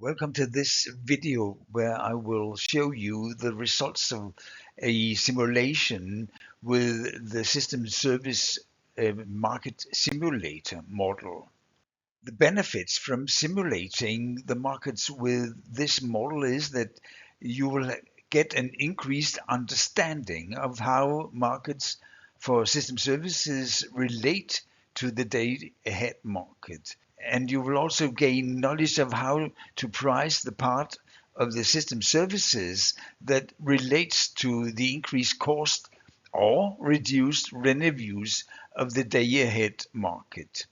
Welcome to this video where I will show you the results of a simulation with the system service market simulator model. The benefits from simulating the markets with this model is that you will get an increased understanding of how markets for system services relate to the day ahead market. And you will also gain knowledge of how to price the part of the system services that relates to the increased cost or reduced revenues of the day ahead market.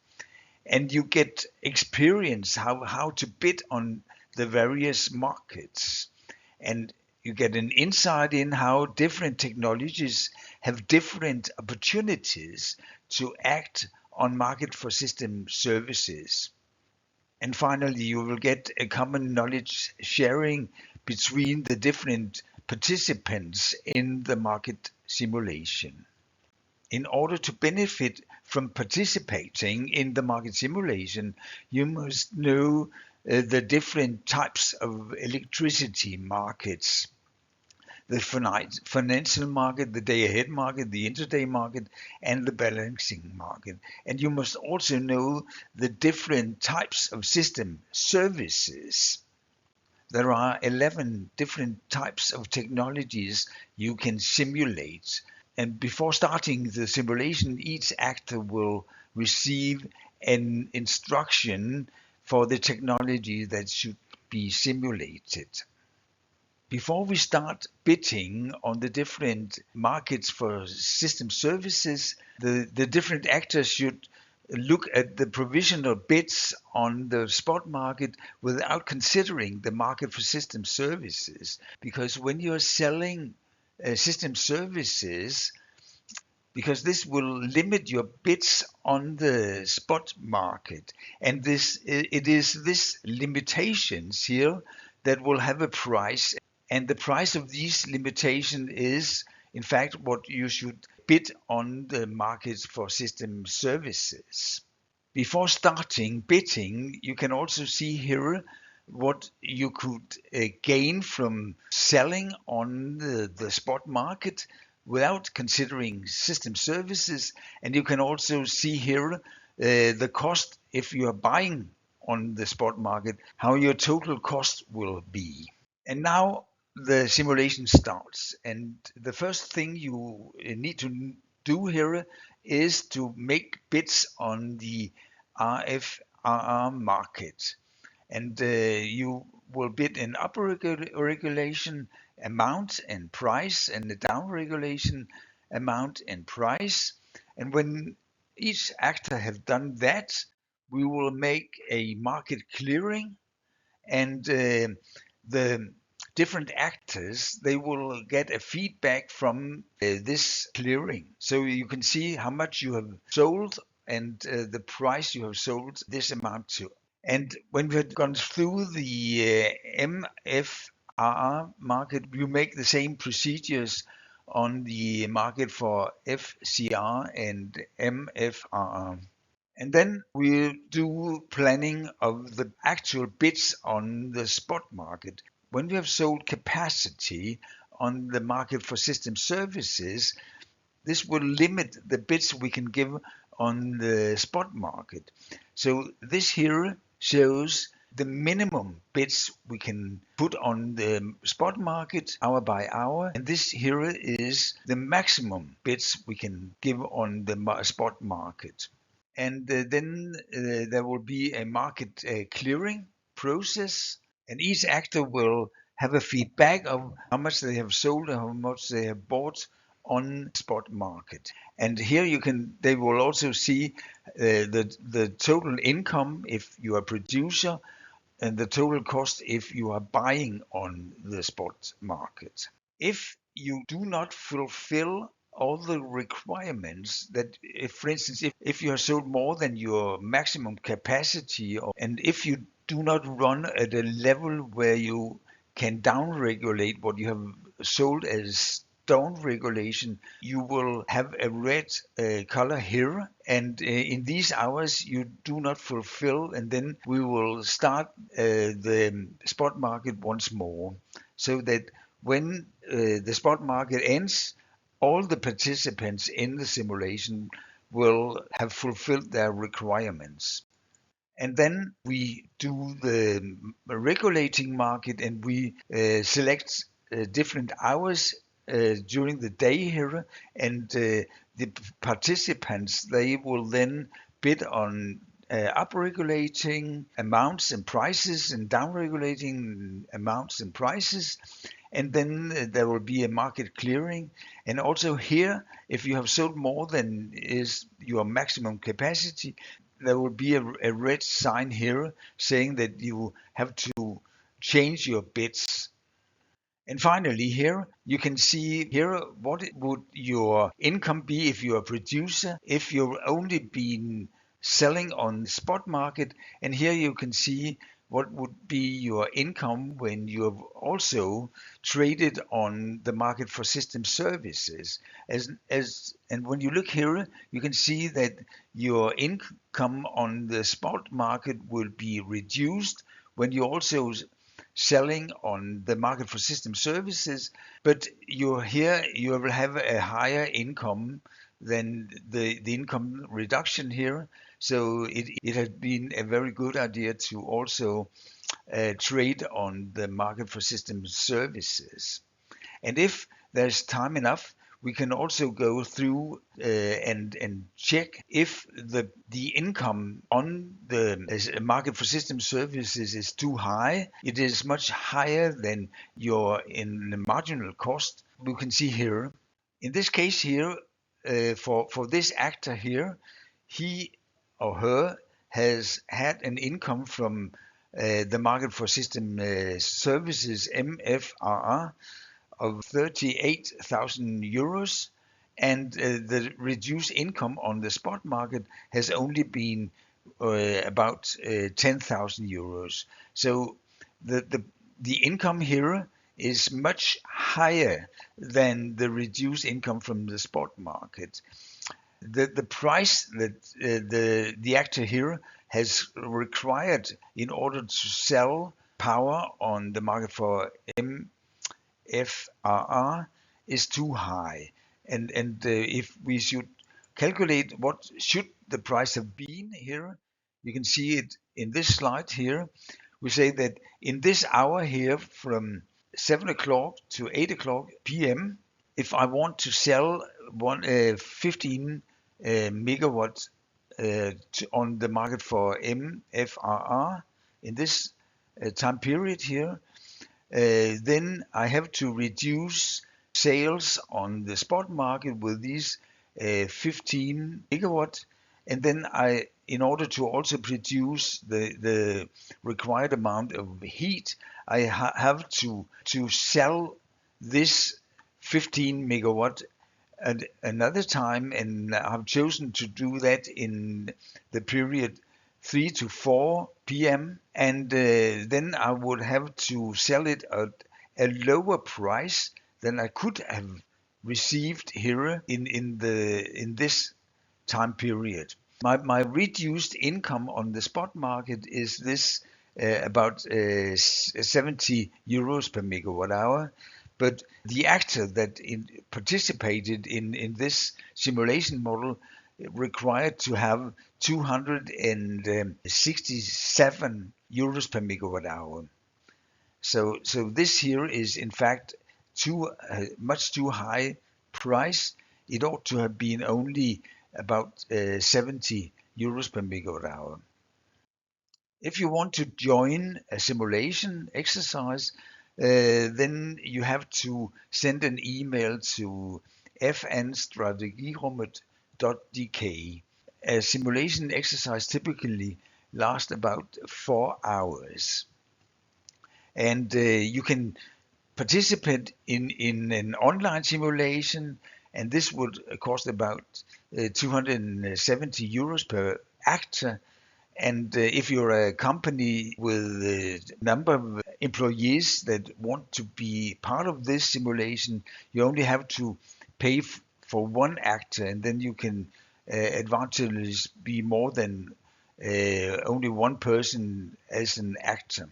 And you get experience how to bid on the various markets. And you get an insight in how different technologies have different opportunities to act on market for system services. And finally, you will get a common knowledge sharing between the different participants in the market simulation. In order to benefit from participating in the market simulation, you must know the different types of electricity markets: the financial market, the day ahead market, the intraday market, and the balancing market. And you must also know the different types of system services. There are 11 different types of technologies you can simulate. And before starting the simulation, each actor will receive an instruction for the technology that should be simulated. Before we start bidding on the different markets for system services, the different actors should look at the provisional bids on the spot market without considering the market for system services. Because when you're selling system services, because this will limit your bids on the spot market, and it is this limitations here that will have a price, and the price of these limitations is in fact what you should bid on the markets for system services. Before starting bidding, you can also see here what you could gain from selling on the spot market without considering system services. And you can also see here the cost if you are buying on the spot market, how your total cost will be. And now the simulation starts. And the first thing you need to do here is to make bids on the RFRR market. And you will bid an upper regulation amount and price, and the down regulation amount and price. And when each actor have done that, we will make a market clearing, and the different actors, they will get a feedback from this clearing. So you can see how much you have sold and the price you have sold this amount to. And when we had gone through the MFRR market, you make the same procedures on the market for FCR and MFRR. And then we'll do planning of the actual bids on the spot market. When we have sold capacity on the market for system services, this will limit the bids we can give on the spot market. So this here shows the minimum bids we can put on the spot market hour by hour, and this here is the maximum bids we can give on the spot market. And then there will be a market clearing process, and each actor will have a feedback of how much they have sold and how much they have bought on spot market. And here they will also see the total income if you are a producer, and the total cost if you are buying on the spot market. If you do not fulfill all the requirements, that if, for instance, if you have sold more than your maximum capacity, and if you do not run at a level where you can down regulate what you have sold as down regulation, you will have a red color here. And in these hours, you do not fulfill, and then we will start the spot market once more. So that when the spot market ends, all the participants in the simulation will have fulfilled their requirements. And then we do the regulating market, and we select different hours during the day here, and the participants, they will then bid on up-regulating amounts and prices and down-regulating amounts and prices. And then there will be a market clearing. And also here, if you have sold more than is your maximum capacity, there will be a red sign here saying that you have to change your bids. And finally here, you can see here what would your income be if you're a producer, if you've only been selling on the spot market. And here you can see what would be your income when you have also traded on the market for system services. And when you look here, you can see that your income on the spot market will be reduced when you also selling on the market for system services, but you will have a higher income than the income reduction here. So it has been a very good idea to also trade on the market for system services. And if there's time enough, we can also go through and check if the income on the market for system services is too high. It is much higher than your in the marginal cost. We can see here. In this case here, for this actor here, he or her has had an income from the market for system services MFRR of 38,000 euros, and the reduced income on the spot market has only been about 10,000 euros. So the income here is much higher than the reduced income from the spot market. The price that the actor here has required in order to sell power on the market for FRR is too high. And if we should calculate what should the price have been here, you can see it in this slide here. We say that in this hour here from 7 o'clock to 8 o'clock p.m., if I want to sell 15 megawatts on the market for MFRR in this time period here, then I have to reduce sales on the spot market with these 15 megawatt, and then in order to also produce the required amount of heat, I have to sell this 15 megawatt at another time, and I've chosen to do that in the period 3 to 4 p.m. and then I would have to sell it at a lower price than I could have received here in this time period. My reduced income on the spot market is this about 70 euros per megawatt hour. But the actor that participated in this simulation model required to have 267 euros per megawatt hour. So this here is in fact much too high price. It ought to have been only about 70 euros per megawatt hour. If you want to join a simulation exercise, then you have to send an email to fnstrategirummet.dk. A simulation exercise typically lasts about 4 hours. And you can participate in an online simulation, and this would cost about 270 euros per actor. And if you're a company with a number of employees that want to be part of this simulation, you only have to pay for one actor, and then you can advantageously be more than only one person as an actor.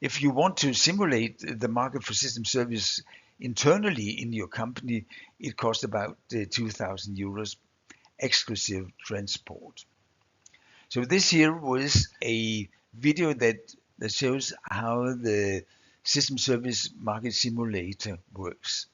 If you want to simulate the market for system service internally in your company, it costs about 2,000 euros exclusive transport. So this here was a video that shows how the system service market simulator works.